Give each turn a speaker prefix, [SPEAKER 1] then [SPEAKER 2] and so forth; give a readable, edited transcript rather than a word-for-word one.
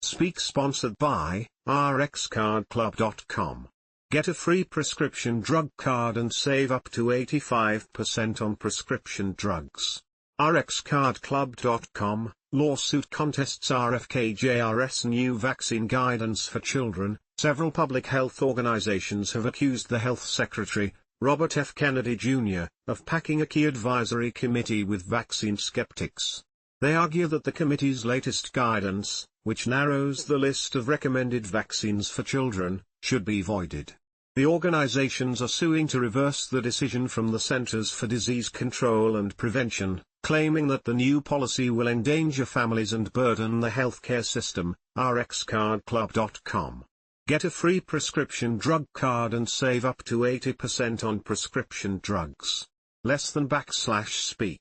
[SPEAKER 1] Speak sponsored by rxcardclub.com. Get a free prescription drug card and save up to 85% on prescription drugs. rxcardclub.com. Lawsuit contests RFK-JR's new vaccine guidance for children. Several public health organizations have accused the Health Secretary, Robert F. Kennedy Jr., of packing a key advisory committee with vaccine skeptics. They argue that the committee's latest guidance, which narrows the list of recommended vaccines for children, should be voided. The organizations are suing to reverse the decision from the Centers for Disease Control and Prevention, claiming that the new policy will endanger families and burden the healthcare system. rxcardclub.com. Get a free prescription drug card and save up to 80% on prescription drugs. Less than /speak.